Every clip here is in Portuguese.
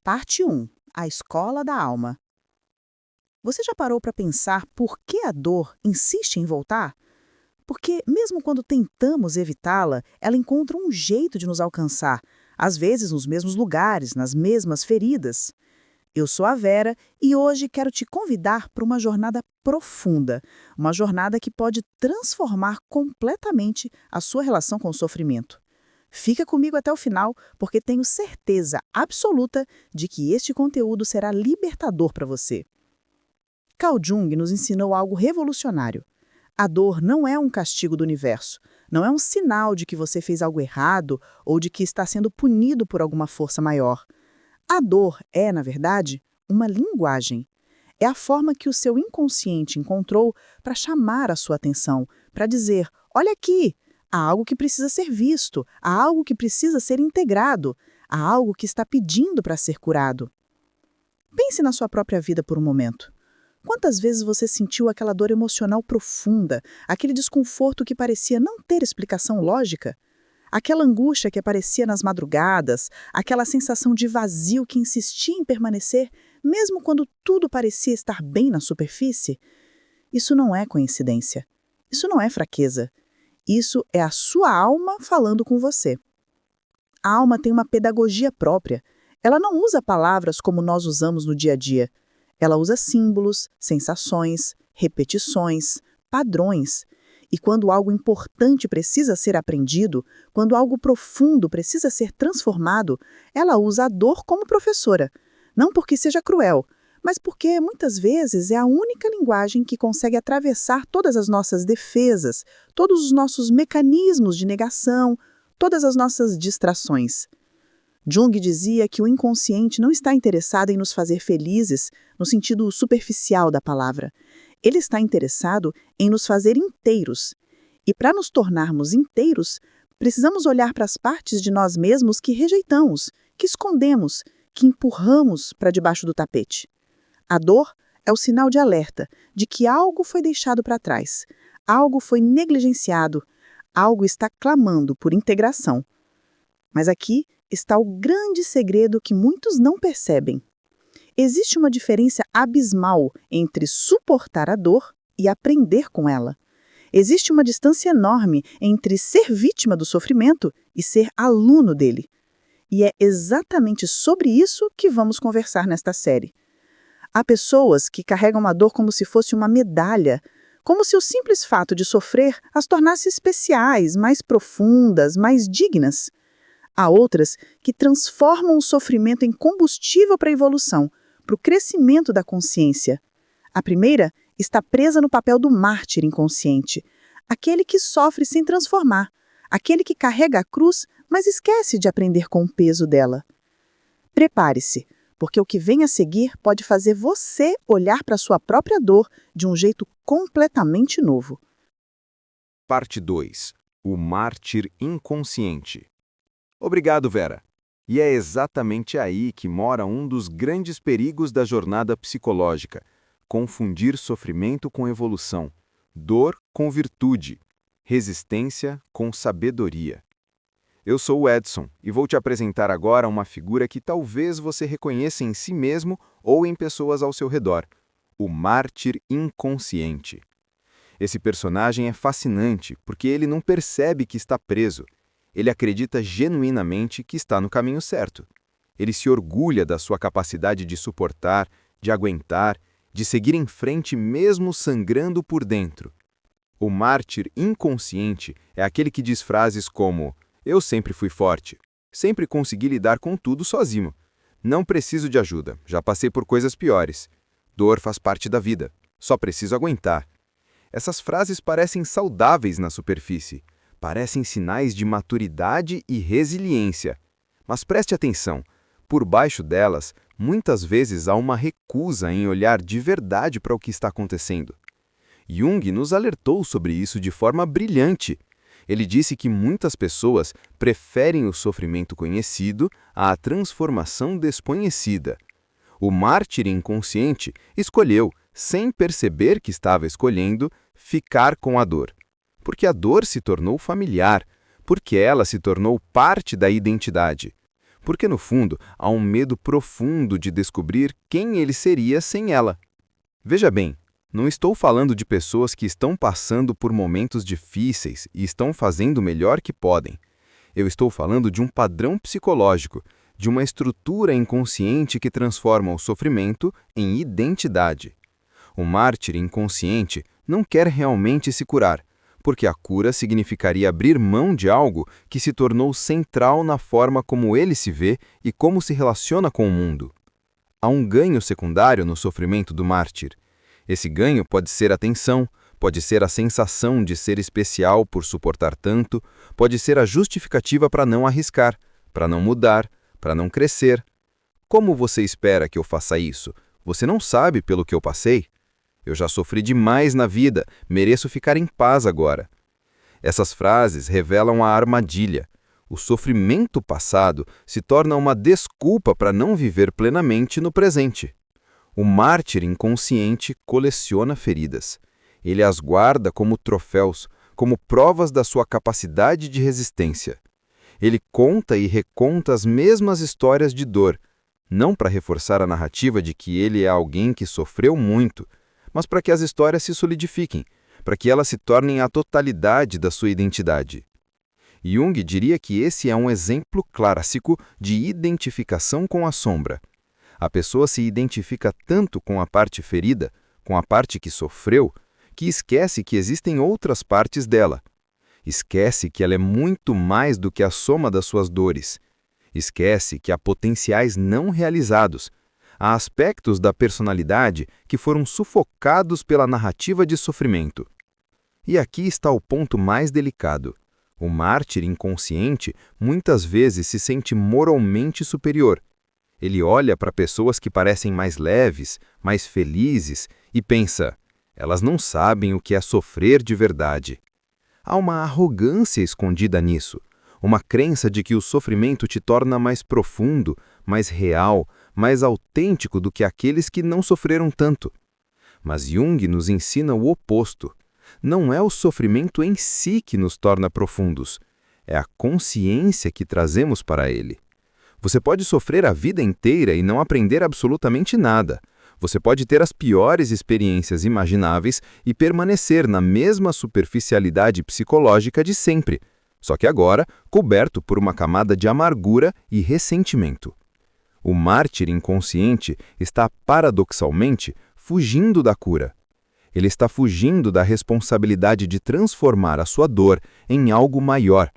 Parte 1. A escola da alma. Você já parou para pensar por que a dor insiste em voltar? Porque, mesmo quando tentamos evitá-la, ela encontra um jeito de nos alcançar, às vezes nos mesmos lugares, nas mesmas feridas. Eu sou a Vera e hoje quero te convidar para uma jornada profunda, uma jornada que pode transformar completamente a sua relação com o sofrimento. Fica comigo até o final, porque tenho certeza absoluta de que este conteúdo será libertador para você. Carl Jung nos ensinou algo revolucionário. A dor não é um castigo do universo, não é um sinal de que você fez algo errado ou de que está sendo punido por alguma força maior. A dor é, na verdade, uma linguagem. É a forma que o seu inconsciente encontrou para chamar a sua atenção, para dizer: olha aqui, há algo que precisa ser visto, há algo que precisa ser integrado, há algo que está pedindo para ser curado. Pense na sua própria vida por um momento. Quantas vezes você sentiu aquela dor emocional profunda, aquele desconforto que parecia não ter explicação lógica? Aquela angústia que aparecia nas madrugadas, aquela sensação de vazio que insistia em permanecer, mesmo quando tudo parecia estar bem na superfície? Isso não é coincidência. Isso não é fraqueza. Isso é a sua alma falando com você. A alma tem uma pedagogia própria. Ela não usa palavras como nós usamos no dia a dia. Ela usa símbolos, sensações, repetições, padrões. E quando algo importante precisa ser aprendido, quando algo profundo precisa ser transformado, ela usa a dor como professora. Não porque seja cruel, mas porque, muitas vezes, é a única linguagem que consegue atravessar todas as nossas defesas, todos os nossos mecanismos de negação, todas as nossas distrações. Jung dizia que o inconsciente não está interessado em nos fazer felizes no sentido superficial da palavra. Ele está interessado em nos fazer inteiros. E para nos tornarmos inteiros, precisamos olhar para as partes de nós mesmos que rejeitamos, que escondemos, que empurramos para debaixo do tapete. A dor é o sinal de alerta de que algo foi deixado para trás, algo foi negligenciado, algo está clamando por integração. Mas aqui está o grande segredo que muitos não percebem. Existe uma diferença abismal entre suportar a dor e aprender com ela. Existe uma distância enorme entre ser vítima do sofrimento e ser aluno dele. E é exatamente sobre isso que vamos conversar nesta série. Há pessoas que carregam a dor como se fosse uma medalha, como se o simples fato de sofrer as tornasse especiais, mais profundas, mais dignas. Há outras que transformam o sofrimento em combustível para a evolução, para o crescimento da consciência. A primeira está presa no papel do mártir inconsciente, aquele que sofre sem transformar, aquele que carrega a cruz, mas esquece de aprender com o peso dela. Prepare-se, porque o que vem a seguir pode fazer você olhar para a sua própria dor de um jeito completamente novo. Parte 2. O mártir inconsciente. Obrigado, Vera. E é exatamente aí que mora um dos grandes perigos da jornada psicológica: confundir sofrimento com evolução, dor com virtude, resistência com sabedoria. Eu sou o Edson e vou te apresentar agora uma figura que talvez você reconheça em si mesmo ou em pessoas ao seu redor: o mártir inconsciente. Esse personagem é fascinante porque ele não percebe que está preso. Ele acredita genuinamente que está no caminho certo. Ele se orgulha da sua capacidade de suportar, de aguentar, de seguir em frente mesmo sangrando por dentro. O mártir inconsciente é aquele que diz frases como: eu sempre fui forte, sempre consegui lidar com tudo sozinho. Não preciso de ajuda, já passei por coisas piores. Dor faz parte da vida, só preciso aguentar. Essas frases parecem saudáveis na superfície. Parecem sinais de maturidade e resiliência. Mas preste atenção, por baixo delas, muitas vezes há uma recusa em olhar de verdade para o que está acontecendo. Jung nos alertou sobre isso de forma brilhante. Ele disse que muitas pessoas preferem o sofrimento conhecido à transformação desconhecida. O mártir inconsciente escolheu, sem perceber que estava escolhendo, ficar com a dor. Porque a dor se tornou familiar, porque ela se tornou parte da identidade, porque no fundo há um medo profundo de descobrir quem ele seria sem ela. Veja bem, não estou falando de pessoas que estão passando por momentos difíceis e estão fazendo o melhor que podem. Eu estou falando de um padrão psicológico, de uma estrutura inconsciente que transforma o sofrimento em identidade. O mártir inconsciente não quer realmente se curar, porque a cura significaria abrir mão de algo que se tornou central na forma como ele se vê e como se relaciona com o mundo. Há um ganho secundário no sofrimento do mártir. Esse ganho pode ser atenção, pode ser a sensação de ser especial por suportar tanto, pode ser a justificativa para não arriscar, para não mudar, para não crescer. Como você espera que eu faça isso? Você não sabe pelo que eu passei? Eu já sofri demais na vida, mereço ficar em paz agora. Essas frases revelam a armadilha. O sofrimento passado se torna uma desculpa para não viver plenamente no presente. O mártir inconsciente coleciona feridas. Ele as guarda como troféus, como provas da sua capacidade de resistência. Ele conta e reconta as mesmas histórias de dor, não para reforçar a narrativa de que ele é alguém que sofreu muito, mas para que as histórias se solidifiquem, para que elas se tornem a totalidade da sua identidade. Jung diria que esse é um exemplo clássico de identificação com a sombra. A pessoa se identifica tanto com a parte ferida, com a parte que sofreu, que esquece que existem outras partes dela. Esquece que ela é muito mais do que a soma das suas dores. Esquece que há potenciais não realizados, há aspectos da personalidade que foram sufocados pela narrativa de sofrimento. E aqui está o ponto mais delicado. O mártir inconsciente muitas vezes se sente moralmente superior. Ele olha para pessoas que parecem mais leves, mais felizes e pensa, elas não sabem o que é sofrer de verdade. Há uma arrogância escondida nisso, uma crença de que o sofrimento te torna mais profundo, mais real, mais autêntico do que aqueles que não sofreram tanto. Mas Jung nos ensina o oposto. Não é o sofrimento em si que nos torna profundos, é a consciência que trazemos para ele. Você pode sofrer a vida inteira e não aprender absolutamente nada. Você pode ter as piores experiências imagináveis e permanecer na mesma superficialidade psicológica de sempre, só que agora coberto por uma camada de amargura e ressentimento. O mártir inconsciente está, paradoxalmente, fugindo da cura. Ele está fugindo da responsabilidade de transformar a sua dor em algo maior.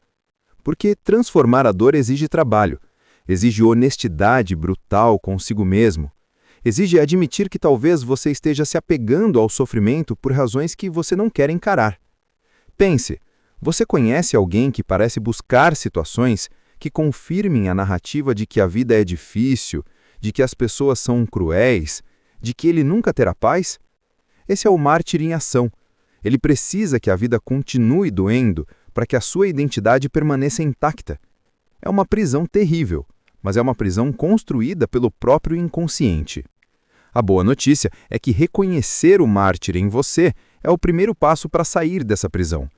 Porque transformar a dor exige trabalho, exige honestidade brutal consigo mesmo, exige admitir que talvez você esteja se apegando ao sofrimento por razões que você não quer encarar. Pense, você conhece alguém que parece buscar situações que confirmem a narrativa de que a vida é difícil, de que as pessoas são cruéis, de que ele nunca terá paz? Esse é o mártir em ação. Ele precisa que a vida continue doendo para que a sua identidade permaneça intacta. É uma prisão terrível, mas é uma prisão construída pelo próprio inconsciente. A boa notícia é que reconhecer o mártir em você é o primeiro passo para sair dessa prisão.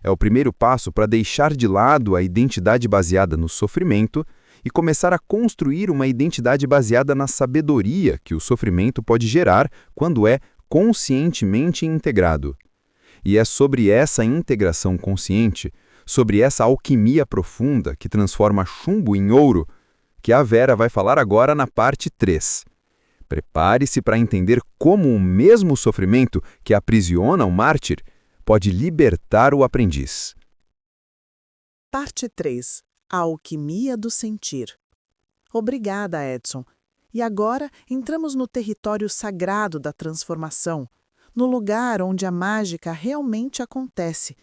É o primeiro passo para deixar de lado a identidade baseada no sofrimento e começar a construir uma identidade baseada na sabedoria que o sofrimento pode gerar quando é conscientemente integrado. E é sobre essa integração consciente, sobre essa alquimia profunda que transforma chumbo em ouro, que a Vera vai falar agora na parte 3. Prepare-se para entender como o mesmo sofrimento que aprisiona o mártir pode libertar o aprendiz. Parte 3. A alquimia do sentir. Obrigada, Edson. E agora entramos no território sagrado da transformação, no lugar onde a mágica realmente acontece.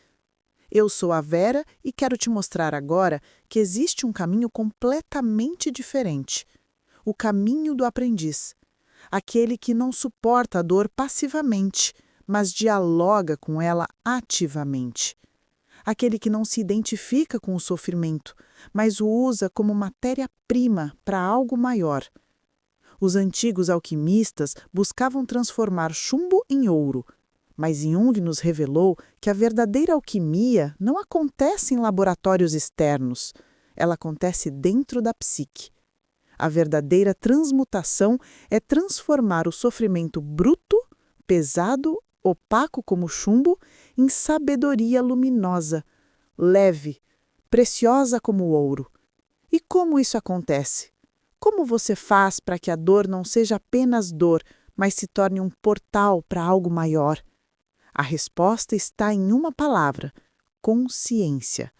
Eu sou a Vera e quero te mostrar agora que existe um caminho completamente diferente. O caminho do aprendiz. Aquele que não suporta a dor passivamente, mas dialoga com ela ativamente. Aquele que não se identifica com o sofrimento, mas o usa como matéria-prima para algo maior. Os antigos alquimistas buscavam transformar chumbo em ouro, mas Jung nos revelou que a verdadeira alquimia não acontece em laboratórios externos, ela acontece dentro da psique. A verdadeira transmutação é transformar o sofrimento bruto, pesado, opaco como chumbo, em sabedoria luminosa, leve, preciosa como o ouro. E como isso acontece? Como você faz para que a dor não seja apenas dor, mas se torne um portal para algo maior? A resposta está em uma palavra: consciência.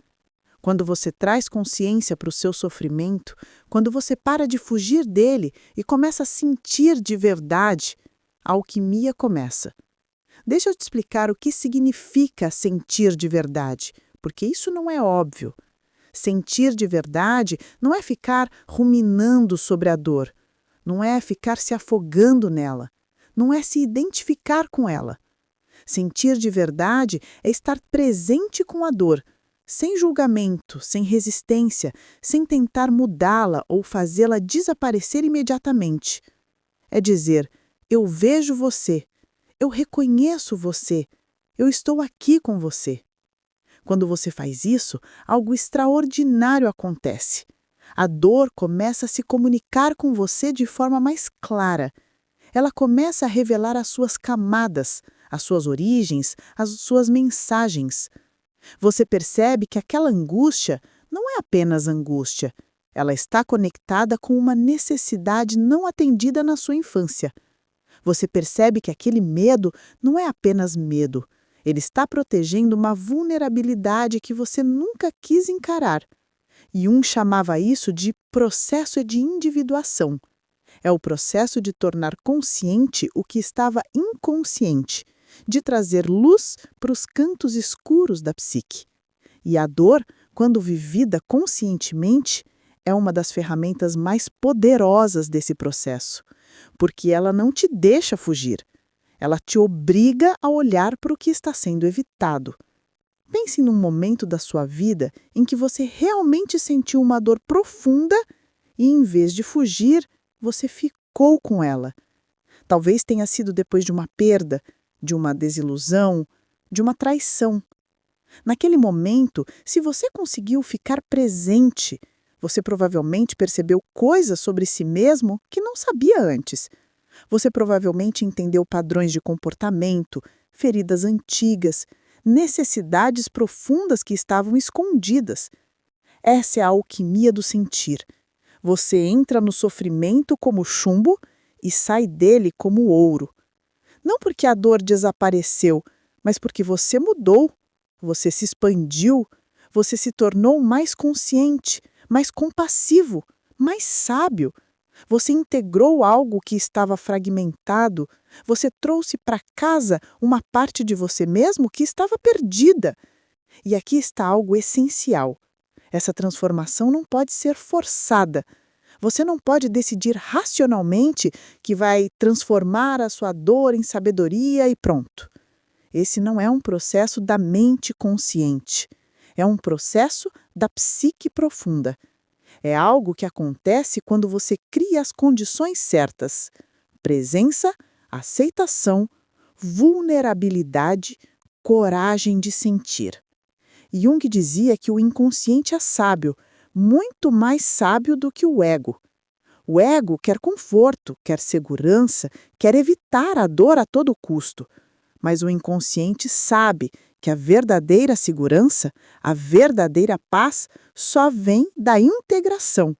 Quando você traz consciência para o seu sofrimento, quando você para de fugir dele e começa a sentir de verdade, a alquimia começa. Deixa eu te explicar o que significa sentir de verdade, porque isso não é óbvio. Sentir de verdade não é ficar ruminando sobre a dor, não é ficar se afogando nela, não é se identificar com ela. Sentir de verdade é estar presente com a dor, sem julgamento, sem resistência, sem tentar mudá-la ou fazê-la desaparecer imediatamente. É dizer: eu vejo você, eu reconheço você, eu estou aqui com você. Quando você faz isso, algo extraordinário acontece. A dor começa a se comunicar com você de forma mais clara. Ela começa a revelar as suas camadas, as suas origens, as suas mensagens. Você percebe que aquela angústia não é apenas angústia. Ela está conectada com uma necessidade não atendida na sua infância. Você percebe que aquele medo não é apenas medo. Ele está protegendo uma vulnerabilidade que você nunca quis encarar. Jung chamava isso de processo de individuação. É o processo de tornar consciente o que estava inconsciente, de trazer luz para os cantos escuros da psique. E a dor, quando vivida conscientemente, é uma das ferramentas mais poderosas desse processo, porque ela não te deixa fugir. Ela te obriga a olhar para o que está sendo evitado. Pense num momento da sua vida em que você realmente sentiu uma dor profunda e, em vez de fugir, você ficou com ela. Talvez tenha sido depois de uma perda, de uma desilusão, de uma traição. Naquele momento, se você conseguiu ficar presente, você provavelmente percebeu coisas sobre si mesmo que não sabia antes. Você provavelmente entendeu padrões de comportamento, feridas antigas, necessidades profundas que estavam escondidas. Essa é a alquimia do sentir. Você entra no sofrimento como chumbo e sai dele como ouro. Não porque a dor desapareceu, mas porque você mudou, você se expandiu, você se tornou mais consciente, mais compassivo, mais sábio. Você integrou algo que estava fragmentado, você trouxe para casa uma parte de você mesmo que estava perdida. E aqui está algo essencial. Essa transformação não pode ser forçada. Você não pode decidir racionalmente que vai transformar a sua dor em sabedoria e pronto. Esse não é um processo da mente consciente. É um processo da psique profunda. É algo que acontece quando você cria as condições certas: presença, aceitação, vulnerabilidade, coragem de sentir. Jung dizia que o inconsciente é sábio, muito mais sábio do que o ego. O ego quer conforto, quer segurança, quer evitar a dor a todo custo. Mas o inconsciente sabe que a verdadeira segurança, a verdadeira paz, só vem da integração.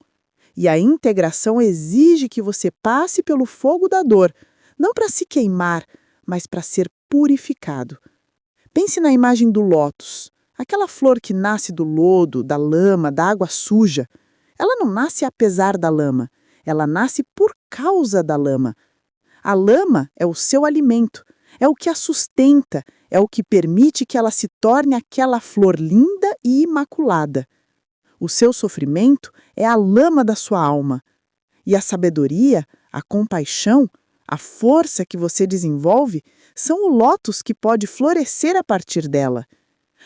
E a integração exige que você passe pelo fogo da dor, não para se queimar, mas para ser purificado. Pense na imagem do lótus, aquela flor que nasce do lodo, da lama, da água suja. Ela não nasce apesar da lama, ela nasce por causa da lama. A lama é o seu alimento, é o que a sustenta, é o que permite que ela se torne aquela flor linda e imaculada. O seu sofrimento é a lama da sua alma. E a sabedoria, a compaixão, a força que você desenvolve são o lótus que pode florescer a partir dela.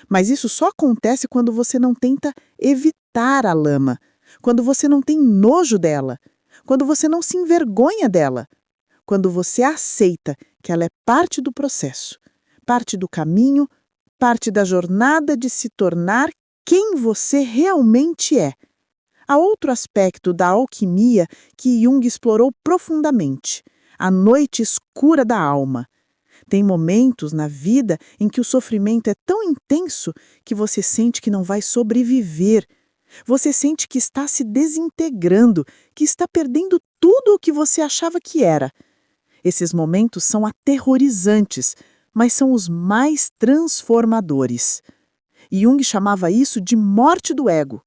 Mas isso só acontece quando você não tenta evitar a lama, quando você não tem nojo dela, quando você não se envergonha dela, quando você aceita que ela é parte do processo, parte do caminho, parte da jornada de se tornar quem você realmente é. Há outro aspecto da alquimia que Jung explorou profundamente: a noite escura da alma. Tem momentos na vida em que o sofrimento é tão intenso que você sente que não vai sobreviver. Você sente que está se desintegrando, que está perdendo tudo o que você achava que era. Esses momentos são aterrorizantes, mas são os mais transformadores. Jung chamava isso de morte do ego.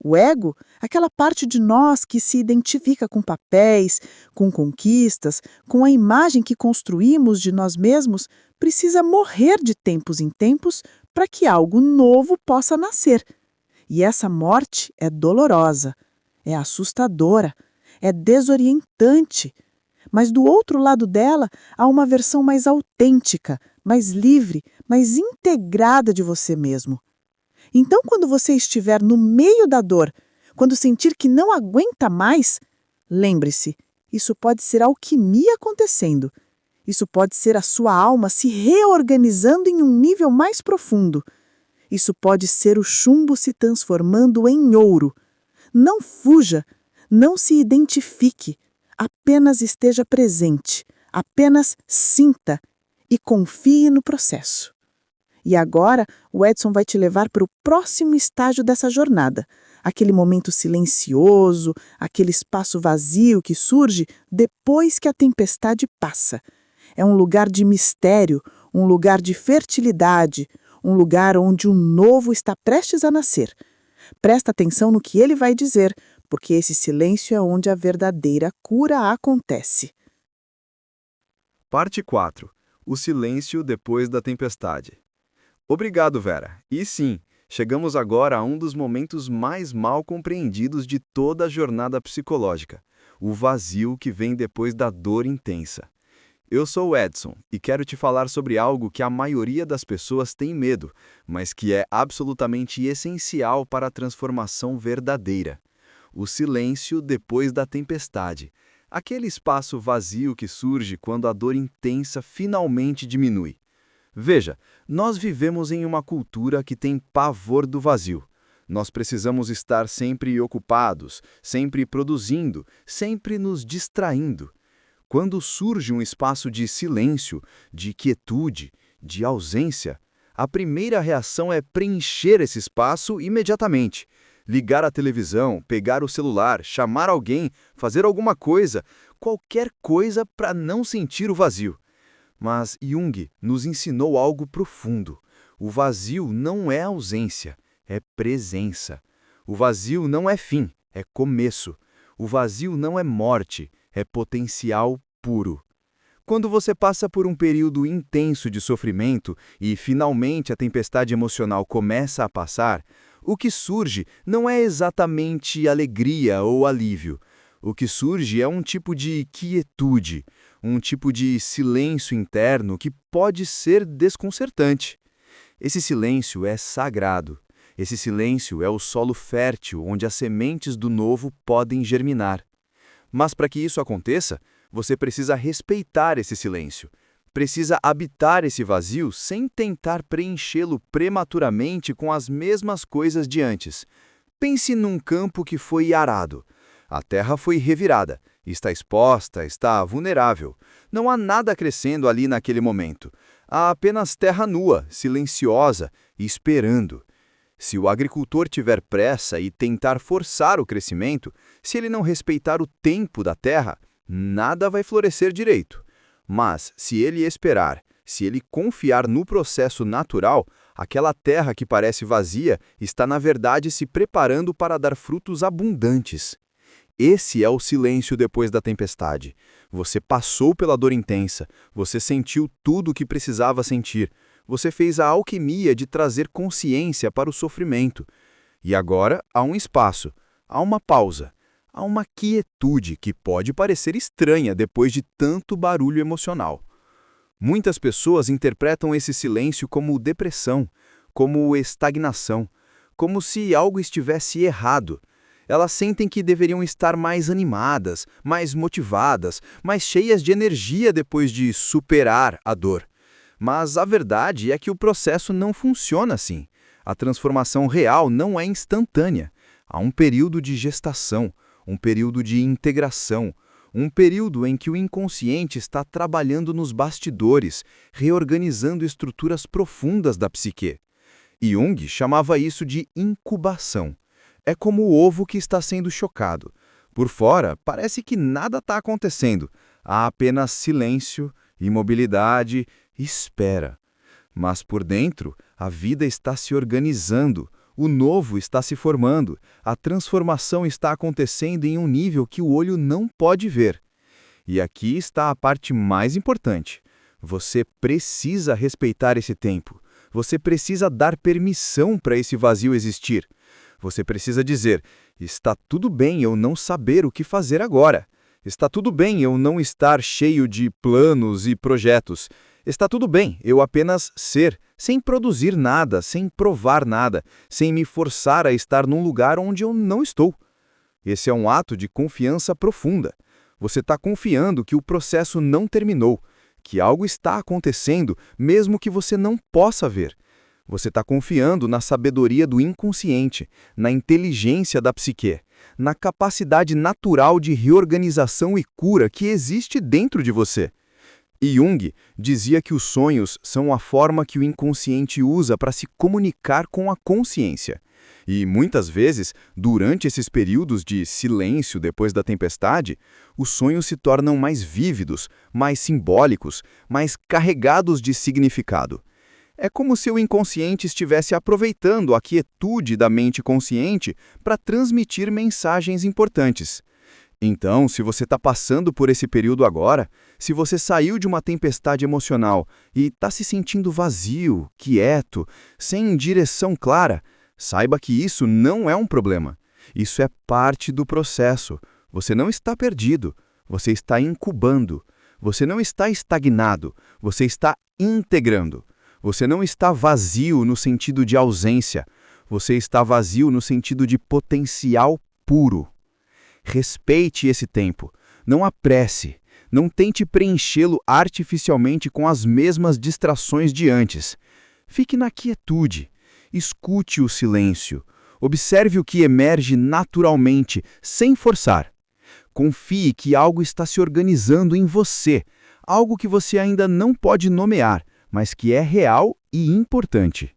O ego, aquela parte de nós que se identifica com papéis, com conquistas, com a imagem que construímos de nós mesmos, precisa morrer de tempos em tempos para que algo novo possa nascer. E essa morte é dolorosa, é assustadora, é desorientante. Mas do outro lado dela há uma versão mais autêntica, mais livre, mais integrada de você mesmo. Então, quando você estiver no meio da dor, quando sentir que não aguenta mais, lembre-se, isso pode ser alquimia acontecendo. Isso pode ser a sua alma se reorganizando em um nível mais profundo. Isso pode ser o chumbo se transformando em ouro. Não fuja, não se identifique, apenas esteja presente, apenas sinta e confie no processo. E agora, o Edson vai te levar para o próximo estágio dessa jornada, aquele momento silencioso, aquele espaço vazio que surge depois que a tempestade passa. É um lugar de mistério, um lugar de fertilidade, um lugar onde o novo está prestes a nascer. Presta atenção no que ele vai dizer, porque esse silêncio é onde a verdadeira cura acontece. Parte 4. O silêncio depois da tempestade. Obrigado, Vera. E sim, chegamos agora a um dos momentos mais mal compreendidos de toda a jornada psicológica, o vazio que vem depois da dor intensa. Eu sou o Edson e quero te falar sobre algo que a maioria das pessoas tem medo, mas que é absolutamente essencial para a transformação verdadeira. O silêncio depois da tempestade. Aquele espaço vazio que surge quando a dor intensa finalmente diminui. Veja, nós vivemos em uma cultura que tem pavor do vazio. Nós precisamos estar sempre ocupados, sempre produzindo, sempre nos distraindo. Quando surge um espaço de silêncio, de quietude, de ausência, a primeira reação é preencher esse espaço imediatamente. Ligar a televisão, pegar o celular, chamar alguém, fazer alguma coisa, qualquer coisa para não sentir o vazio. Mas Jung nos ensinou algo profundo. O vazio não é ausência, é presença. O vazio não é fim, é começo. O vazio não é morte, é potencial puro. Quando você passa por um período intenso de sofrimento e finalmente a tempestade emocional começa a passar, o que surge não é exatamente alegria ou alívio. O que surge é um tipo de quietude, um tipo de silêncio interno que pode ser desconcertante. Esse silêncio é sagrado. Esse silêncio é o solo fértil onde as sementes do novo podem germinar. Mas para que isso aconteça, você precisa respeitar esse silêncio. Precisa habitar esse vazio sem tentar preenchê-lo prematuramente com as mesmas coisas de antes. Pense num campo que foi arado. A terra foi revirada, está exposta, está vulnerável. Não há nada crescendo ali naquele momento. Há apenas terra nua, silenciosa, esperando. Se o agricultor tiver pressa e tentar forçar o crescimento, se ele não respeitar o tempo da terra, nada vai florescer direito. Mas, se ele esperar, se ele confiar no processo natural, aquela terra que parece vazia está na verdade se preparando para dar frutos abundantes. Esse é o silêncio depois da tempestade. Você passou pela dor intensa, você sentiu tudo o que precisava sentir, você fez a alquimia de trazer consciência para o sofrimento. E agora há um espaço, há uma pausa, há uma quietude que pode parecer estranha depois de tanto barulho emocional. Muitas pessoas interpretam esse silêncio como depressão, como estagnação, como se algo estivesse errado. Elas sentem que deveriam estar mais animadas, mais motivadas, mais cheias de energia depois de superar a dor. Mas a verdade é que o processo não funciona assim. A transformação real não é instantânea. Há um período de gestação, um período de integração, um período em que o inconsciente está trabalhando nos bastidores, reorganizando estruturas profundas da psique. Jung chamava isso de incubação. É como o ovo que está sendo chocado. Por fora, parece que nada está acontecendo. Há apenas silêncio, imobilidade e espera. Mas por dentro, a vida está se organizando, o novo está se formando, a transformação está acontecendo em um nível que o olho não pode ver. E aqui está a parte mais importante. Você precisa respeitar esse tempo. Você precisa dar permissão para esse vazio existir. Você precisa dizer, está tudo bem eu não saber o que fazer agora. Está tudo bem eu não estar cheio de planos e projetos. Está tudo bem eu apenas ser, sem produzir nada, sem provar nada, sem me forçar a estar num lugar onde eu não estou. Esse é um ato de confiança profunda. Você está confiando que o processo não terminou, que algo está acontecendo mesmo que você não possa ver. Você está confiando na sabedoria do inconsciente, na inteligência da psique, na capacidade natural de reorganização e cura que existe dentro de você. Jung dizia que os sonhos são a forma que o inconsciente usa para se comunicar com a consciência. E, muitas vezes, durante esses períodos de silêncio depois da tempestade, os sonhos se tornam mais vívidos, mais simbólicos, mais carregados de significado. É como se o inconsciente estivesse aproveitando a quietude da mente consciente para transmitir mensagens importantes. Então, se você está passando por esse período agora, se você saiu de uma tempestade emocional e está se sentindo vazio, quieto, sem direção clara, saiba que isso não é um problema. Isso é parte do processo. Você não está perdido, você está incubando. Você não está estagnado, você está integrando. Você não está vazio no sentido de ausência, você está vazio no sentido de potencial puro. Respeite esse tempo, não apresse, não tente preenchê-lo artificialmente com as mesmas distrações de antes. Fique na quietude, escute o silêncio, observe o que emerge naturalmente, sem forçar. Confie que algo está se organizando em você, algo que você ainda não pode nomear, mas que é real e importante.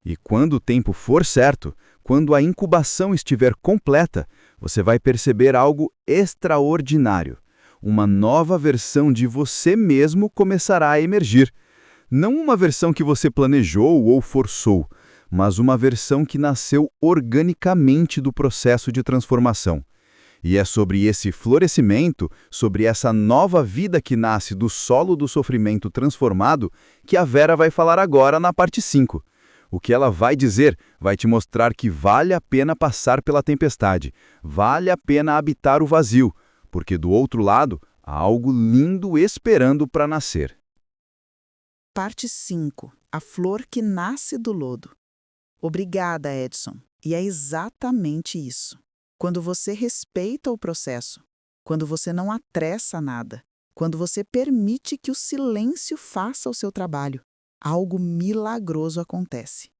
E quando o tempo for certo, quando a incubação estiver completa, você vai perceber algo extraordinário. Uma nova versão de você mesmo começará a emergir. Não uma versão que você planejou ou forçou, mas uma versão que nasceu organicamente do processo de transformação. E é sobre esse florescimento, sobre essa nova vida que nasce do solo do sofrimento transformado, que a Vera vai falar agora na parte 5. O que ela vai dizer vai te mostrar que vale a pena passar pela tempestade, vale a pena habitar o vazio, porque do outro lado há algo lindo esperando para nascer. Parte 5. A flor que nasce do lodo. Obrigada, Edson. E é exatamente isso. Quando você respeita o processo, quando você não apressa nada, quando você permite que o silêncio faça o seu trabalho, algo milagroso acontece.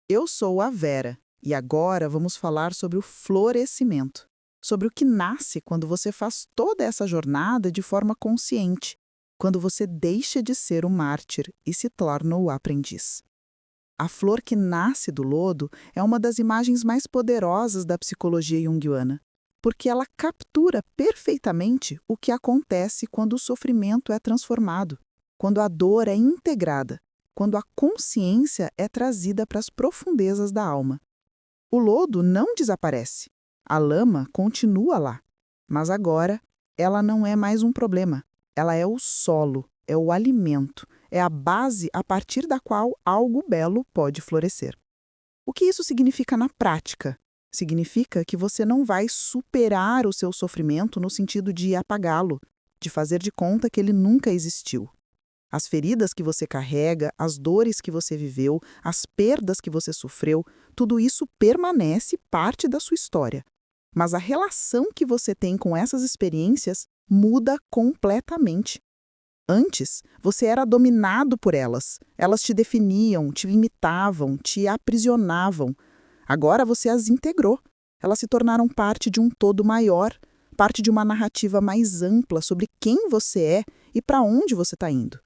Eu sou a Vera e agora vamos falar sobre o florescimento, sobre o que nasce quando você faz toda essa jornada de forma consciente, quando você deixa de ser o mártir e se torna o aprendiz. A flor que nasce do lodo é uma das imagens mais poderosas da psicologia junguiana, porque ela captura perfeitamente o que acontece quando o sofrimento é transformado, quando a dor é integrada, quando a consciência é trazida para as profundezas da alma. O lodo não desaparece, a lama continua lá, mas agora ela não é mais um problema, ela é o solo, é o alimento, é a base a partir da qual algo belo pode florescer. O que isso significa na prática? Significa que você não vai superar o seu sofrimento no sentido de apagá-lo, de fazer de conta que ele nunca existiu. As feridas que você carrega, as dores que você viveu, as perdas que você sofreu, tudo isso permanece parte da sua história. Mas a relação que você tem com essas experiências muda completamente. Antes, você era dominado por elas. Elas te definiam, te limitavam, te aprisionavam. Agora você as integrou. Elas se tornaram parte de um todo maior, parte de uma narrativa mais ampla sobre quem você é e para onde você está indo.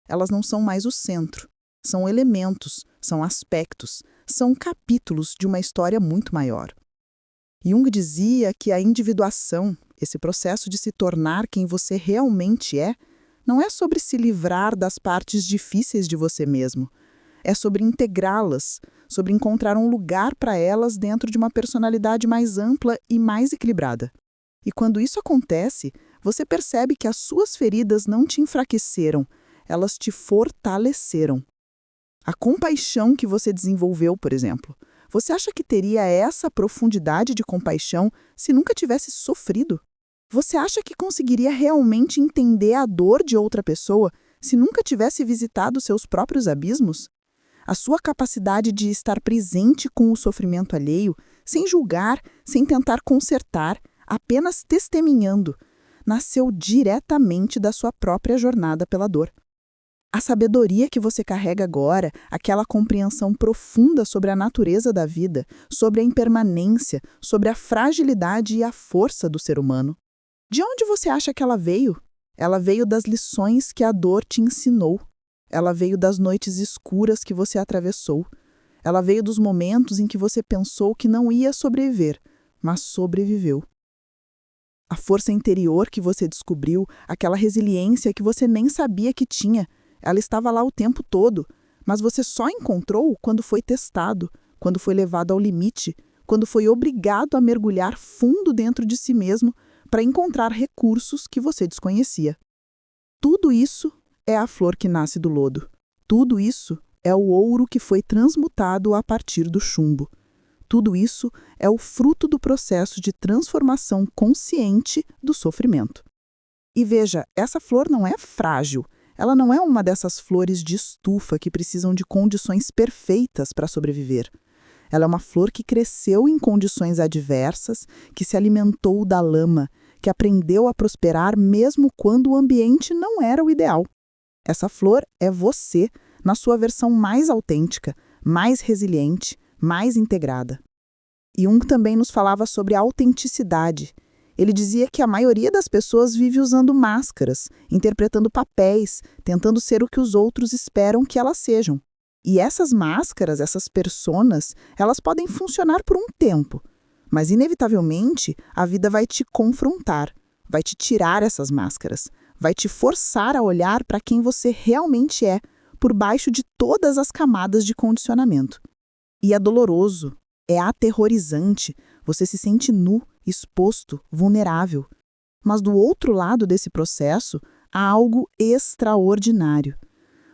Elas não são mais o centro, são elementos, são aspectos, são capítulos de uma história muito maior. Jung dizia que a individuação, esse processo de se tornar quem você realmente é, não é sobre se livrar das partes difíceis de você mesmo. É sobre integrá-las, sobre encontrar um lugar para elas dentro de uma personalidade mais ampla e mais equilibrada. E quando isso acontece, você percebe que as suas feridas não te enfraqueceram, elas te fortaleceram. A compaixão que você desenvolveu, por exemplo, você acha que teria essa profundidade de compaixão se nunca tivesse sofrido? Você acha que conseguiria realmente entender a dor de outra pessoa se nunca tivesse visitado seus próprios abismos? A sua capacidade de estar presente com o sofrimento alheio, sem julgar, sem tentar consertar, apenas testemunhando, nasceu diretamente da sua própria jornada pela dor. A sabedoria que você carrega agora, aquela compreensão profunda sobre a natureza da vida, sobre a impermanência, sobre a fragilidade e a força do ser humano. De onde você acha que ela veio? Ela veio das lições que a dor te ensinou. Ela veio das noites escuras que você atravessou. Ela veio dos momentos em que você pensou que não ia sobreviver, mas sobreviveu. A força interior que você descobriu, aquela resiliência que você nem sabia que tinha, ela estava lá o tempo todo, mas você só encontrou quando foi testado, quando foi levado ao limite, quando foi obrigado a mergulhar fundo dentro de si mesmo para encontrar recursos que você desconhecia. Tudo isso é a flor que nasce do lodo. Tudo isso é o ouro que foi transmutado a partir do chumbo. Tudo isso é o fruto do processo de transformação consciente do sofrimento. E veja, essa flor não é frágil. Ela não é uma dessas flores de estufa que precisam de condições perfeitas para sobreviver. Ela é uma flor que cresceu em condições adversas, que se alimentou da lama, que aprendeu a prosperar mesmo quando o ambiente não era o ideal. Essa flor é você, na sua versão mais autêntica, mais resiliente, mais integrada. Jung também nos falava sobre a autenticidade. Ele dizia que a maioria das pessoas vive usando máscaras, interpretando papéis, tentando ser o que os outros esperam que elas sejam. E essas máscaras, essas personas, elas podem funcionar por um tempo, mas inevitavelmente a vida vai te confrontar, vai te tirar essas máscaras, vai te forçar a olhar para quem você realmente é, por baixo de todas as camadas de condicionamento. E é doloroso, é aterrorizante, você se sente nu, exposto, vulnerável. Mas do outro lado desse processo, há algo extraordinário.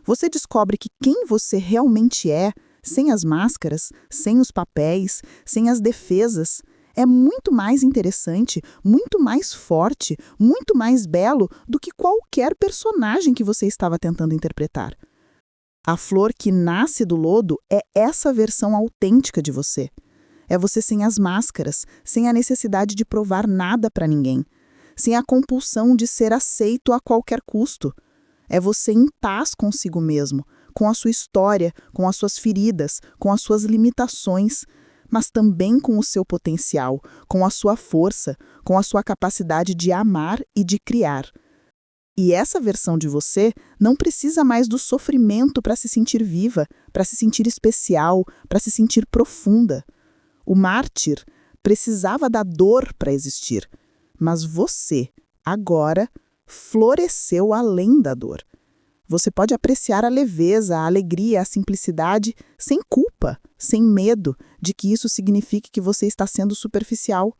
Você descobre que quem você realmente é, sem as máscaras, sem os papéis, sem as defesas, é muito mais interessante, muito mais forte, muito mais belo do que qualquer personagem que você estava tentando interpretar. A flor que nasce do lodo é essa versão autêntica de você. É você sem as máscaras, sem a necessidade de provar nada para ninguém, sem a compulsão de ser aceito a qualquer custo. É você em paz consigo mesmo, com a sua história, com as suas feridas, com as suas limitações, mas também com o seu potencial, com a sua força, com a sua capacidade de amar e de criar. E essa versão de você não precisa mais do sofrimento para se sentir viva, para se sentir especial, para se sentir profunda. O mártir precisava da dor para existir, mas você, agora, floresceu além da dor. Você pode apreciar a leveza, a alegria, a simplicidade, sem culpa, sem medo de que isso signifique que você está sendo superficial.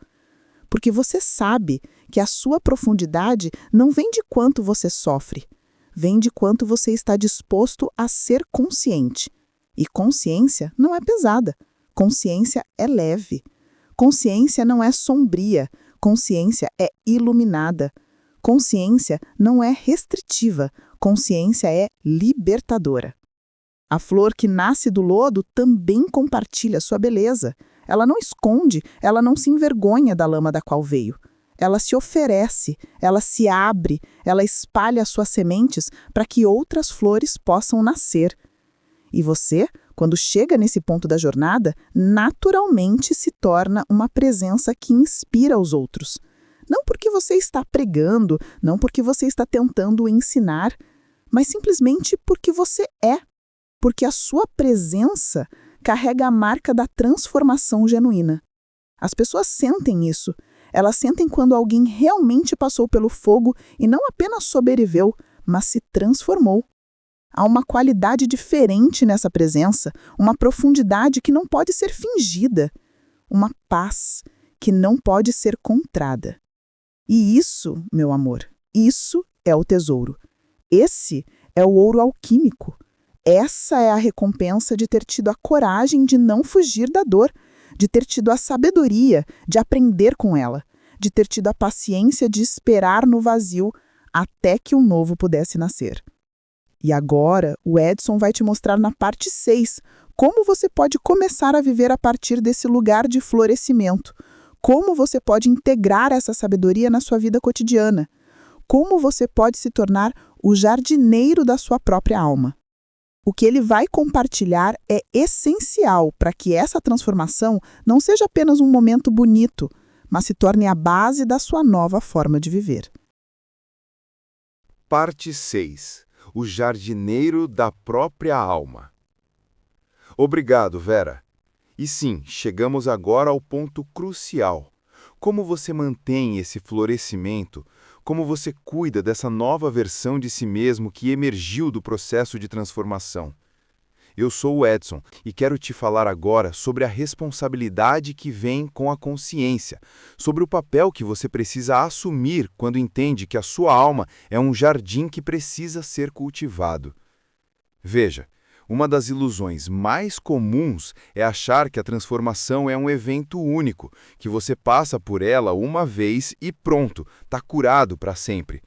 Porque você sabe que a sua profundidade não vem de quanto você sofre, vem de quanto você está disposto a ser consciente. E consciência não é pesada. Consciência é leve. Consciência não é sombria. Consciência é iluminada. Consciência não é restritiva. Consciência é libertadora. A flor que nasce do lodo também compartilha sua beleza. Ela não esconde, ela não se envergonha da lama da qual veio. Ela se oferece, ela se abre, ela espalha suas sementes para que outras flores possam nascer. E você, quando chega nesse ponto da jornada, naturalmente se torna uma presença que inspira os outros. Não porque você está pregando, não porque você está tentando ensinar, mas simplesmente porque você é. Porque a sua presença carrega a marca da transformação genuína. As pessoas sentem isso. Elas sentem quando alguém realmente passou pelo fogo e não apenas sobreviveu, mas se transformou. Há uma qualidade diferente nessa presença, uma profundidade que não pode ser fingida, uma paz que não pode ser comprada. E isso, meu amor, isso é o tesouro. Esse é o ouro alquímico. Essa é a recompensa de ter tido a coragem de não fugir da dor, de ter tido a sabedoria de aprender com ela, de ter tido a paciência de esperar no vazio até que o novo pudesse nascer. E agora, o Edson vai te mostrar na parte 6 como você pode começar a viver a partir desse lugar de florescimento, como você pode integrar essa sabedoria na sua vida cotidiana, como você pode se tornar o jardineiro da sua própria alma. O que ele vai compartilhar é essencial para que essa transformação não seja apenas um momento bonito, mas se torne a base da sua nova forma de viver. Parte 6. O jardineiro da própria alma. Obrigado, Vera. E sim, chegamos agora ao ponto crucial. Como você mantém esse florescimento? Como você cuida dessa nova versão de si mesmo que emergiu do processo de transformação? Eu sou o Edson e quero te falar agora sobre a responsabilidade que vem com a consciência, sobre o papel que você precisa assumir quando entende que a sua alma é um jardim que precisa ser cultivado. Veja, uma das ilusões mais comuns é achar que a transformação é um evento único, que você passa por ela uma vez e pronto, está curado para sempre.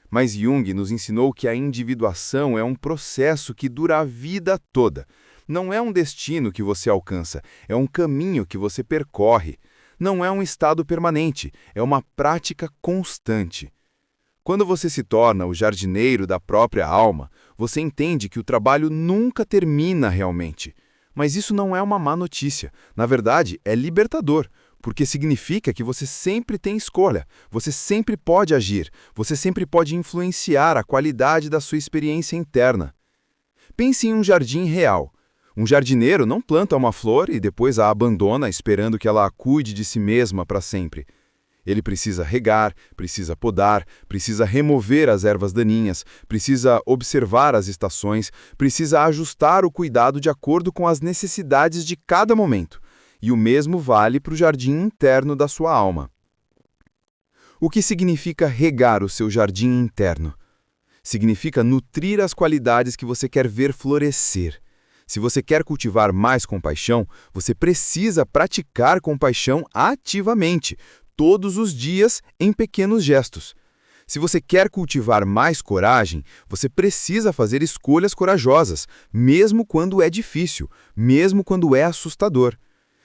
Mas Jung nos ensinou que a individuação é um processo que dura a vida toda. Não é um destino que você alcança, é um caminho que você percorre. Não é um estado permanente, é uma prática constante. Quando você se torna o jardineiro da própria alma, você entende que o trabalho nunca termina realmente. Mas isso não é uma má notícia. Na verdade, é libertador, porque significa que você sempre tem escolha, você sempre pode agir, você sempre pode influenciar a qualidade da sua experiência interna. Pense em um jardim real. Um jardineiro não planta uma flor e depois a abandona esperando que ela cuide de si mesma para sempre. Ele precisa regar, precisa podar, precisa remover as ervas daninhas, precisa observar as estações, precisa ajustar o cuidado de acordo com as necessidades de cada momento. E o mesmo vale para o jardim interno da sua alma. O que significa regar o seu jardim interno? Significa nutrir as qualidades que você quer ver florescer. Se você quer cultivar mais compaixão, você precisa praticar compaixão ativamente, todos os dias, em pequenos gestos. Se você quer cultivar mais coragem, você precisa fazer escolhas corajosas, mesmo quando é difícil, mesmo quando é assustador.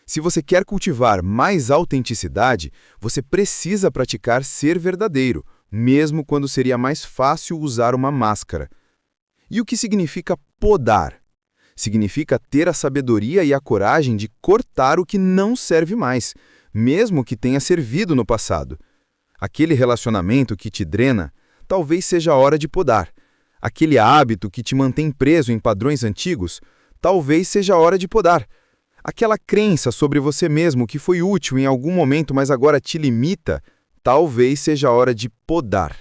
Se você quer cultivar mais autenticidade, você precisa praticar ser verdadeiro, mesmo quando seria mais fácil usar uma máscara. E o que significa podar? Significa ter a sabedoria e a coragem de cortar o que não serve mais, mesmo que tenha servido no passado. Aquele relacionamento que te drena, talvez seja a hora de podar. Aquele hábito que te mantém preso em padrões antigos, talvez seja a hora de podar. Aquela crença sobre você mesmo que foi útil em algum momento, mas agora te limita, talvez seja a hora de podar.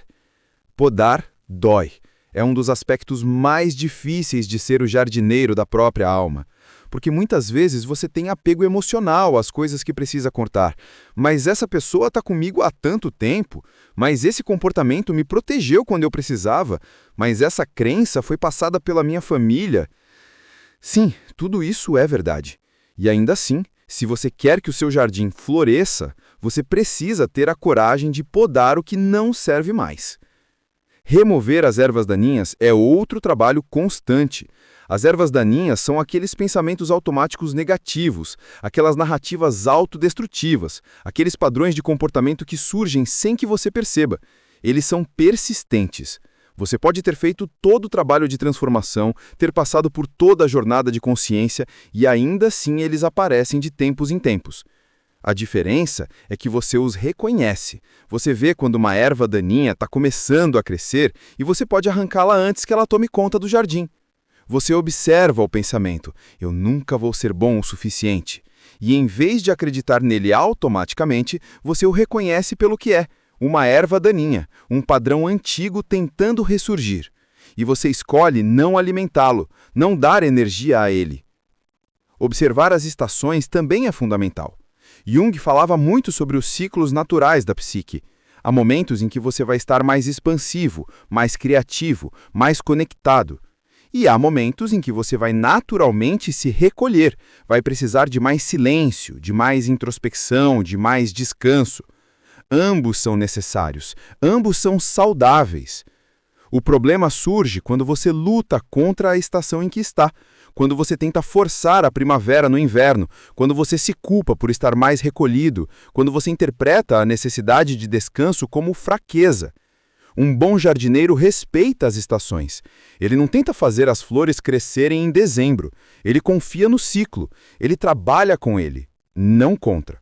Podar dói. É um dos aspectos mais difíceis de ser o jardineiro da própria alma. Porque muitas vezes você tem apego emocional às coisas que precisa cortar. Mas essa pessoa está comigo há tanto tempo, mas esse comportamento me protegeu quando eu precisava, mas essa crença foi passada pela minha família. Sim, tudo isso é verdade. E ainda assim, se você quer que o seu jardim floresça, você precisa ter a coragem de podar o que não serve mais. Remover as ervas daninhas é outro trabalho constante. As ervas daninhas são aqueles pensamentos automáticos negativos, aquelas narrativas autodestrutivas, aqueles padrões de comportamento que surgem sem que você perceba. Eles são persistentes. Você pode ter feito todo o trabalho de transformação, ter passado por toda a jornada de consciência e ainda assim eles aparecem de tempos em tempos. A diferença é que você os reconhece. Você vê quando uma erva daninha está começando a crescer e você pode arrancá-la antes que ela tome conta do jardim. Você observa o pensamento, eu nunca vou ser bom o suficiente. E em vez de acreditar nele automaticamente, você o reconhece pelo que é, uma erva daninha, um padrão antigo tentando ressurgir. E você escolhe não alimentá-lo, não dar energia a ele. Observar as estações também é fundamental. Jung falava muito sobre os ciclos naturais da psique. Há momentos em que você vai estar mais expansivo, mais criativo, mais conectado. E há momentos em que você vai naturalmente se recolher, vai precisar de mais silêncio, de mais introspecção, de mais descanso. Ambos são necessários, ambos são saudáveis. O problema surge quando você luta contra a estação em que está, quando você tenta forçar a primavera no inverno, quando você se culpa por estar mais recolhido, quando você interpreta a necessidade de descanso como fraqueza. Um bom jardineiro respeita as estações. Ele não tenta fazer as flores crescerem em dezembro. Ele confia no ciclo. Ele trabalha com ele, não contra.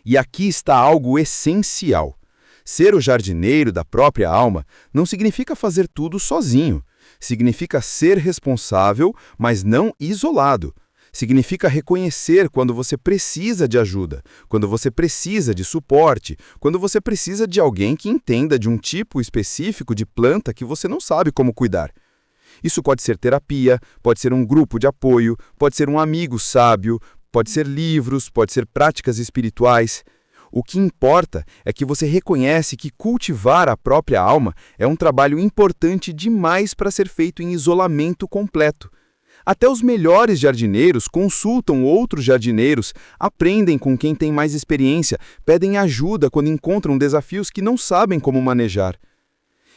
E aqui está algo essencial. Ser o jardineiro da própria alma não significa fazer tudo sozinho. Significa ser responsável, mas não isolado. Significa reconhecer quando você precisa de ajuda, quando você precisa de suporte, quando você precisa de alguém que entenda de um tipo específico de planta que você não sabe como cuidar. Isso pode ser terapia, pode ser um grupo de apoio, pode ser um amigo sábio, pode ser livros, pode ser práticas espirituais. O que importa é que você reconhece que cultivar a própria alma é um trabalho importante demais para ser feito em isolamento completo. Até os melhores jardineiros consultam outros jardineiros, aprendem com quem tem mais experiência, pedem ajuda quando encontram desafios que não sabem como manejar.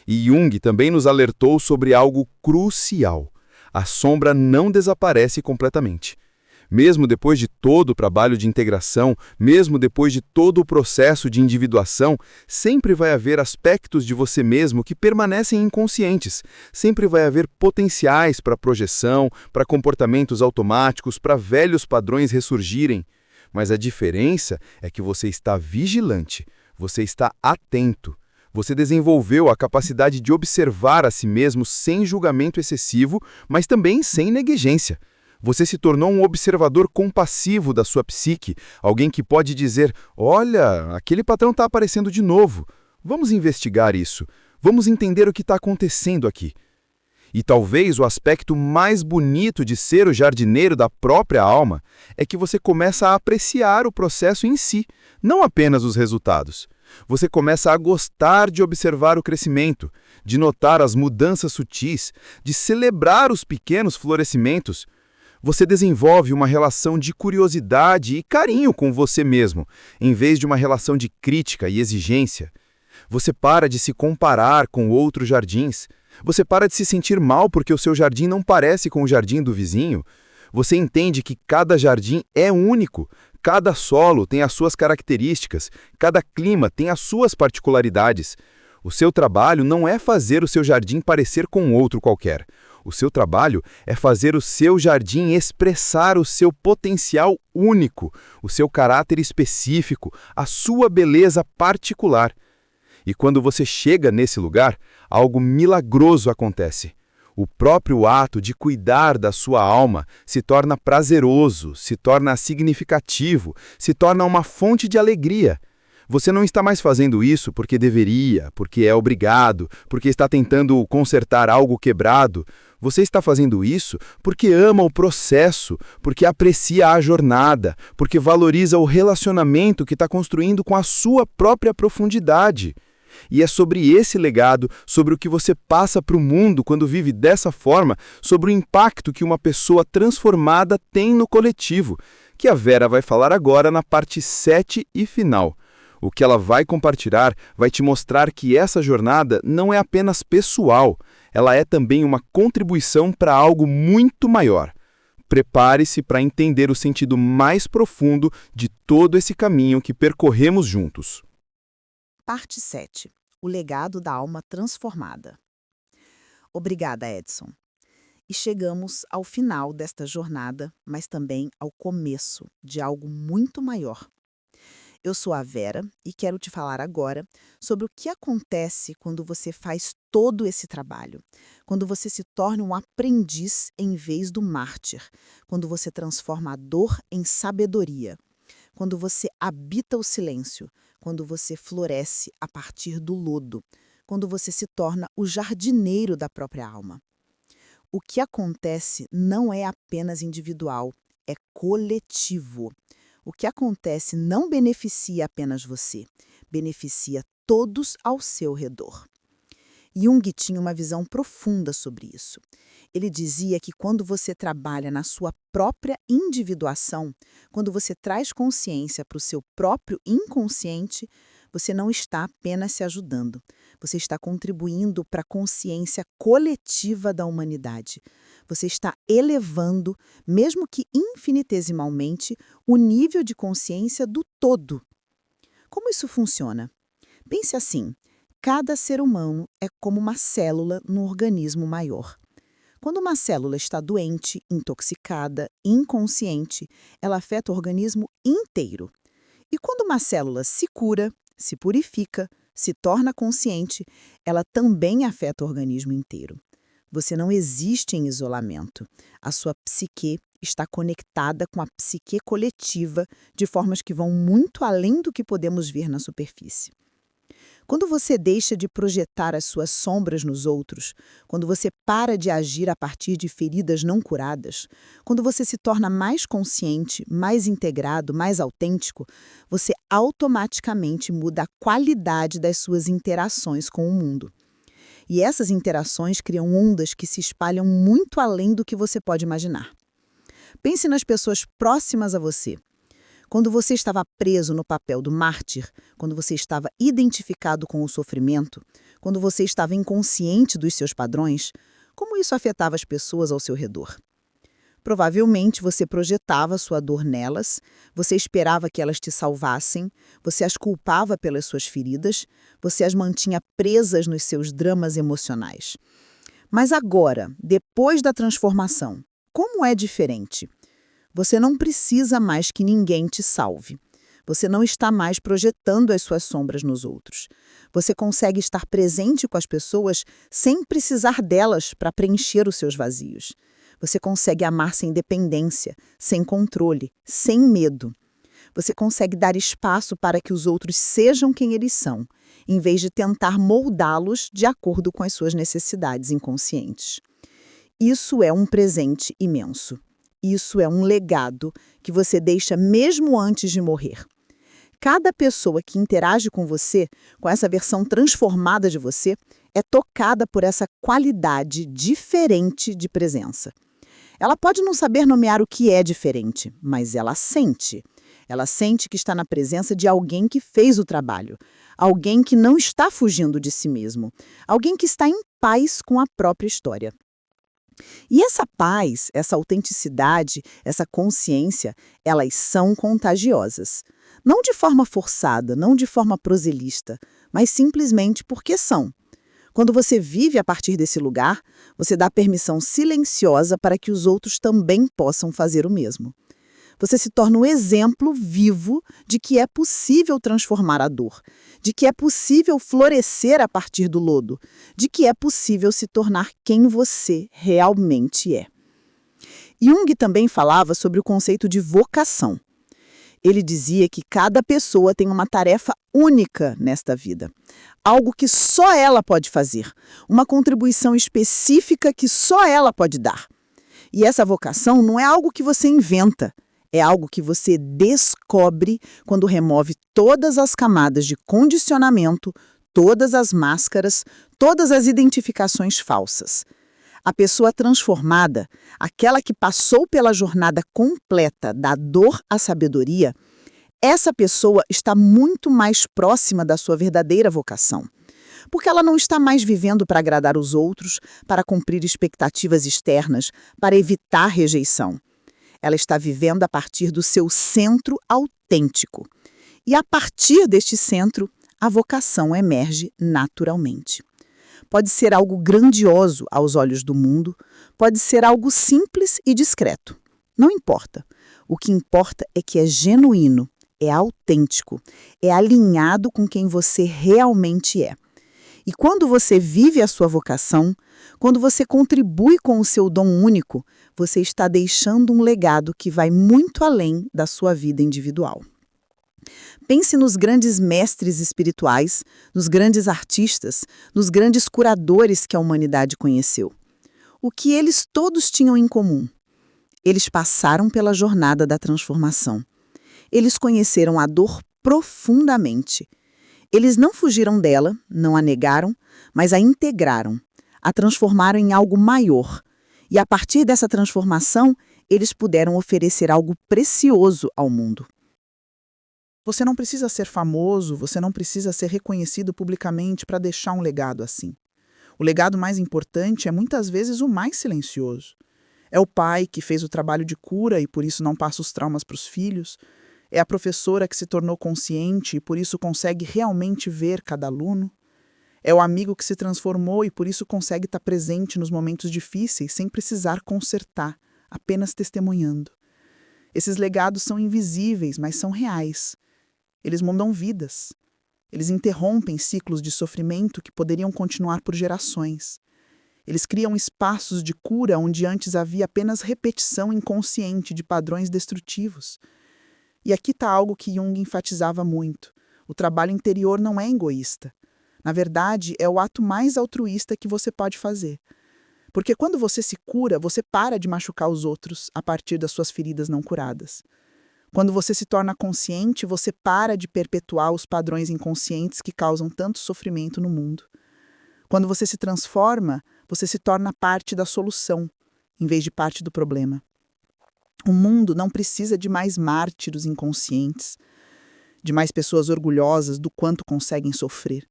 E Jung também nos alertou sobre algo crucial. A sombra não desaparece completamente. Mesmo depois de todo o trabalho de integração, mesmo depois de todo o processo de individuação, sempre vai haver aspectos de você mesmo que permanecem inconscientes. Sempre vai haver potenciais para projeção, para comportamentos automáticos, para velhos padrões ressurgirem. Mas a diferença é que você está vigilante, você está atento. Você desenvolveu a capacidade de observar a si mesmo sem julgamento excessivo, mas também sem negligência. Você se tornou um observador compassivo da sua psique, alguém que pode dizer, olha, aquele patrão está aparecendo de novo. Vamos investigar isso. Vamos entender o que está acontecendo aqui. E talvez o aspecto mais bonito de ser o jardineiro da própria alma é que você começa a apreciar o processo em si, não apenas os resultados. Você começa a gostar de observar o crescimento, de notar as mudanças sutis, de celebrar os pequenos florescimentos. Você desenvolve uma relação de curiosidade e carinho com você mesmo, em vez de uma relação de crítica e exigência. Você para de se comparar com outros jardins. Você para de se sentir mal porque o seu jardim não parece com o jardim do vizinho. Você entende que cada jardim é único, cada solo tem as suas características, cada clima tem as suas particularidades. O seu trabalho não é fazer o seu jardim parecer com outro qualquer. O seu trabalho é fazer o seu jardim expressar o seu potencial único, o seu caráter específico, a sua beleza particular. E quando você chega nesse lugar, algo milagroso acontece. O próprio ato de cuidar da sua alma se torna prazeroso, se torna significativo, se torna uma fonte de alegria. Você não está mais fazendo isso porque deveria, porque é obrigado, porque está tentando consertar algo quebrado. Você está fazendo isso porque ama o processo, porque aprecia a jornada, porque valoriza o relacionamento que está construindo com a sua própria profundidade. E é sobre esse legado, sobre o que você passa para o mundo quando vive dessa forma, sobre o impacto que uma pessoa transformada tem no coletivo, que a Vera vai falar agora na parte 7 e final. O que ela vai compartilhar vai te mostrar que essa jornada não é apenas pessoal, ela é também uma contribuição para algo muito maior. Prepare-se para entender o sentido mais profundo de todo esse caminho que percorremos juntos. Parte 7. O legado da alma transformada. Obrigada, Edson. E chegamos ao final desta jornada, mas também ao começo de algo muito maior. Eu sou a Vera e quero te falar agora sobre o que acontece quando você faz todo esse trabalho, quando você se torna um aprendiz em vez do mártir, quando você transforma a dor em sabedoria, quando você habita o silêncio, quando você floresce a partir do lodo, quando você se torna o jardineiro da própria alma. O que acontece não é apenas individual, é coletivo. O que acontece não beneficia apenas você, beneficia todos ao seu redor. Jung tinha uma visão profunda sobre isso. Ele dizia que quando você trabalha na sua própria individuação, quando você traz consciência para o seu próprio inconsciente, você não está apenas se ajudando, você está contribuindo para a consciência coletiva da humanidade. Você está elevando, mesmo que infinitesimalmente, o nível de consciência do todo. Como isso funciona? Pense assim, cada ser humano é como uma célula num organismo maior. Quando uma célula está doente, intoxicada, inconsciente, ela afeta o organismo inteiro. E quando uma célula se cura, se purifica, se torna consciente, ela também afeta o organismo inteiro. Você não existe em isolamento. A sua psique está conectada com a psique coletiva de formas que vão muito além do que podemos ver na superfície. Quando você deixa de projetar as suas sombras nos outros, quando você para de agir a partir de feridas não curadas, quando você se torna mais consciente, mais integrado, mais autêntico, você automaticamente muda a qualidade das suas interações com o mundo. E essas interações criam ondas que se espalham muito além do que você pode imaginar. Pense nas pessoas próximas a você. Quando você estava preso no papel do mártir, quando você estava identificado com o sofrimento, quando você estava inconsciente dos seus padrões, como isso afetava as pessoas ao seu redor? Provavelmente você projetava sua dor nelas, você esperava que elas te salvassem, você as culpava pelas suas feridas, você as mantinha presas nos seus dramas emocionais. Mas agora, depois da transformação, como é diferente? Você não precisa mais que ninguém te salve. Você não está mais projetando as suas sombras nos outros. Você consegue estar presente com as pessoas sem precisar delas para preencher os seus vazios. Você consegue amar sem dependência, sem controle, sem medo. Você consegue dar espaço para que os outros sejam quem eles são, em vez de tentar moldá-los de acordo com as suas necessidades inconscientes. Isso é um presente imenso. Isso é um legado que você deixa mesmo antes de morrer. Cada pessoa que interage com você, com essa versão transformada de você, é tocada por essa qualidade diferente de presença. Ela pode não saber nomear o que é diferente, mas ela sente. Ela sente que está na presença de alguém que fez o trabalho, alguém que não está fugindo de si mesmo, alguém que está em paz com a própria história. E essa paz, essa autenticidade, essa consciência, elas são contagiosas. Não de forma forçada, não de forma proselista, mas simplesmente porque são. Quando você vive a partir desse lugar, você dá permissão silenciosa para que os outros também possam fazer o mesmo. Você se torna um exemplo vivo de que é possível transformar a dor, de que é possível florescer a partir do lodo, de que é possível se tornar quem você realmente é. Jung também falava sobre o conceito de vocação. Ele dizia que cada pessoa tem uma tarefa única nesta vida, algo que só ela pode fazer, uma contribuição específica que só ela pode dar. E essa vocação não é algo que você inventa, é algo que você descobre quando remove todas as camadas de condicionamento, todas as máscaras, todas as identificações falsas. A pessoa transformada, aquela que passou pela jornada completa da dor à sabedoria, essa pessoa está muito mais próxima da sua verdadeira vocação. Porque ela não está mais vivendo para agradar os outros, para cumprir expectativas externas, para evitar rejeição. Ela está vivendo a partir do seu centro autêntico. E a partir deste centro, a vocação emerge naturalmente. Pode ser algo grandioso aos olhos do mundo, pode ser algo simples e discreto. Não importa. O que importa é que é genuíno, é autêntico, é alinhado com quem você realmente é. E quando você vive a sua vocação, quando você contribui com o seu dom único, você está deixando um legado que vai muito além da sua vida individual. Pense nos grandes mestres espirituais, nos grandes artistas, nos grandes curadores que a humanidade conheceu. O que eles todos tinham em comum? Eles passaram pela jornada da transformação. Eles conheceram a dor profundamente. Eles não fugiram dela, não a negaram, mas a integraram, a transformaram em algo maior. E a partir dessa transformação, eles puderam oferecer algo precioso ao mundo. Você não precisa ser famoso, você não precisa ser reconhecido publicamente para deixar um legado assim. O legado mais importante é muitas vezes o mais silencioso. É o pai que fez o trabalho de cura e por isso não passa os traumas para os filhos. É a professora que se tornou consciente e por isso consegue realmente ver cada aluno. É o amigo que se transformou e por isso consegue estar presente nos momentos difíceis sem precisar consertar, apenas testemunhando. Esses legados são invisíveis, mas são reais. Eles mudam vidas. Eles interrompem ciclos de sofrimento que poderiam continuar por gerações. Eles criam espaços de cura onde antes havia apenas repetição inconsciente de padrões destrutivos. E aqui está algo que Jung enfatizava muito. O trabalho interior não é egoísta. Na verdade, é o ato mais altruísta que você pode fazer. Porque quando você se cura, você para de machucar os outros a partir das suas feridas não curadas. Quando você se torna consciente, você para de perpetuar os padrões inconscientes que causam tanto sofrimento no mundo. Quando você se transforma, você se torna parte da solução, em vez de parte do problema. O mundo não precisa de mais mártires inconscientes, de mais pessoas orgulhosas do quanto conseguem sofrer.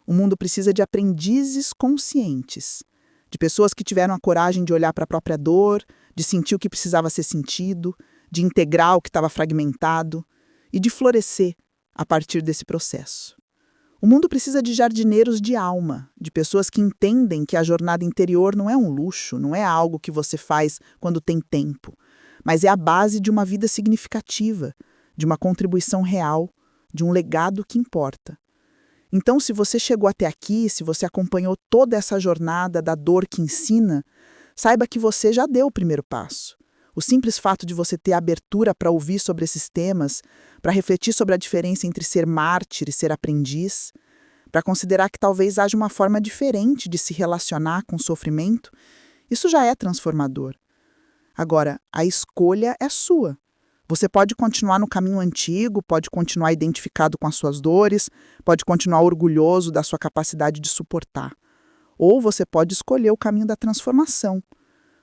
O mundo precisa de aprendizes conscientes, de pessoas que tiveram a coragem de olhar para a própria dor, de sentir o que precisava ser sentido, de integrar o que estava fragmentado e de florescer a partir desse processo. O mundo precisa de jardineiros de alma, de pessoas que entendem que a jornada interior não é um luxo, não é algo que você faz quando tem tempo, mas é a base de uma vida significativa, de uma contribuição real, de um legado que importa. Então, se você chegou até aqui, se você acompanhou toda essa jornada da dor que ensina, saiba que você já deu o primeiro passo. O simples fato de você ter abertura para ouvir sobre esses temas, para refletir sobre a diferença entre ser mártir e ser aprendiz, para considerar que talvez haja uma forma diferente de se relacionar com o sofrimento, isso já é transformador. Agora, a escolha é sua. Você pode continuar no caminho antigo, pode continuar identificado com as suas dores, pode continuar orgulhoso da sua capacidade de suportar. Ou você pode escolher o caminho da transformação.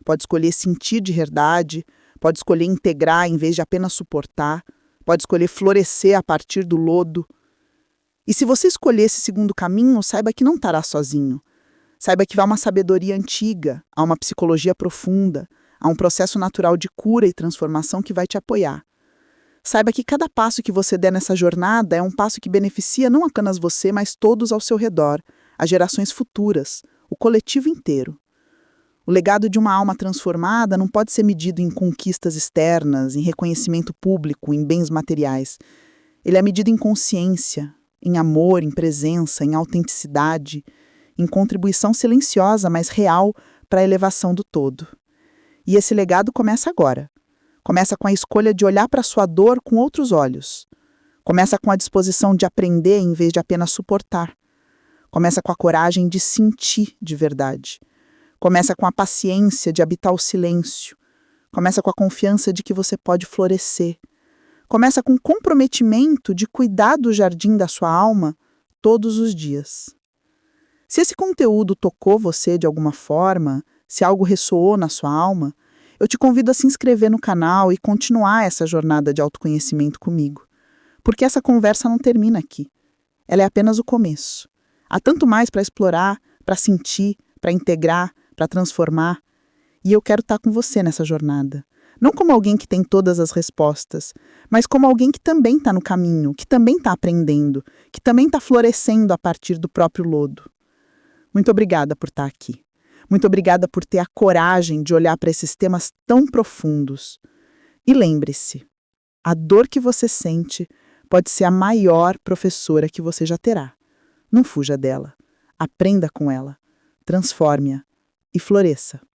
Pode escolher sentir de verdade, pode escolher integrar em vez de apenas suportar, pode escolher florescer a partir do lodo. E se você escolher esse segundo caminho, saiba que não estará sozinho. Saiba que há uma sabedoria antiga, há uma psicologia profunda, há um processo natural de cura e transformação que vai te apoiar. Saiba que cada passo que você der nessa jornada é um passo que beneficia não apenas você, mas todos ao seu redor, as gerações futuras, o coletivo inteiro. O legado de uma alma transformada não pode ser medido em conquistas externas, em reconhecimento público, em bens materiais. Ele é medido em consciência, em amor, em presença, em autenticidade, em contribuição silenciosa, mas real para a elevação do todo. E esse legado começa agora. Começa com a escolha de olhar para a sua dor com outros olhos. Começa com a disposição de aprender em vez de apenas suportar. Começa com a coragem de sentir de verdade. Começa com a paciência de habitar o silêncio. Começa com a confiança de que você pode florescer. Começa com o comprometimento de cuidar do jardim da sua alma todos os dias. Se esse conteúdo tocou você de alguma forma, se algo ressoou na sua alma, eu te convido a se inscrever no canal e continuar essa jornada de autoconhecimento comigo. Porque essa conversa não termina aqui. Ela é apenas o começo. Há tanto mais para explorar, para sentir, para integrar, para transformar. E eu quero estar com você nessa jornada. Não como alguém que tem todas as respostas, mas como alguém que também está no caminho, que também está aprendendo, que também está florescendo a partir do próprio lodo. Muito obrigada por estar aqui. Muito obrigada por ter a coragem de olhar para esses temas tão profundos. E lembre-se, a dor que você sente pode ser a maior professora que você já terá. Não fuja dela. Aprenda com ela. Transforme-a e floresça.